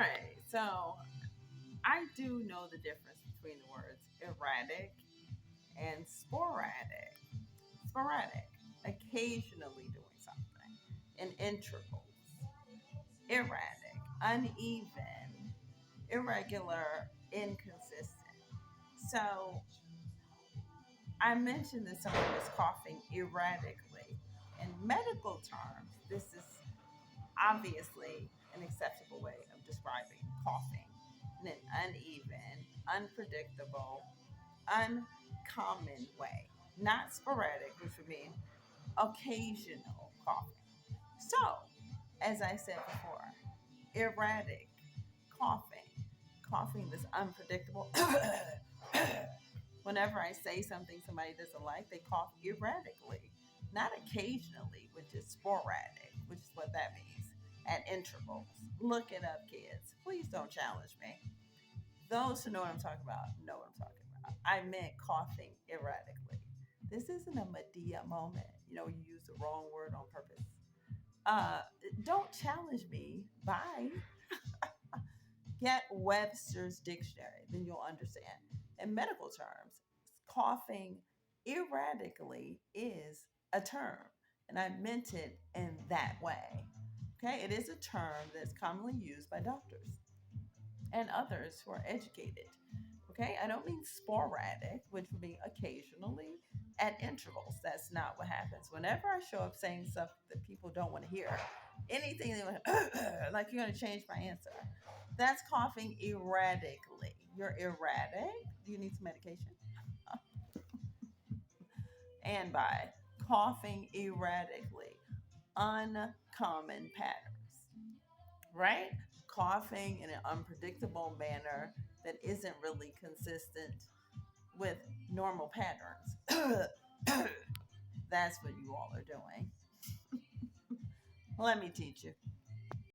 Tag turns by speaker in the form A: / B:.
A: right. So I do know the difference between the words erratic and sporadic. Sporadic, occasionally doing something in intervals. Erratic, uneven, irregular, inconsistent. So I mentioned that someone is coughing erratically. In medical terms, this is obviously an acceptable way of describing coughing in an uneven, unpredictable, uncommon way, not sporadic, which would mean occasional coughing. So, as I said before, erratic coughing, coughing that's unpredictable. Whenever I say something somebody doesn't like, they cough erratically, not occasionally, which is sporadic, which is what that means, at intervals. Look it up, kids. Please don't challenge me. Those who know what I'm talking about know what I'm talking about. I meant coughing erratically. This isn't a Medea moment. You use the wrong word on purpose. Uh, don't challenge me. Bye. Get Webster's dictionary, then you'll understand. In medical terms, coughing erratically is a term, and I meant it in that way. Okay, it is a term that's commonly used by doctors and others who are educated. Okay, I don't mean sporadic, which would be occasionally at intervals. That's not what happens. Whenever I show up saying stuff that people don't want to hear, anything they want to, like you're going to change my answer. That's coughing erratically. You're erratic. Do you need some medication? And by coughing erratically, uncommon patterns, right? Coughing in an unpredictable manner that isn't really consistent with normal patterns. That's what you all are doing. Let me teach you.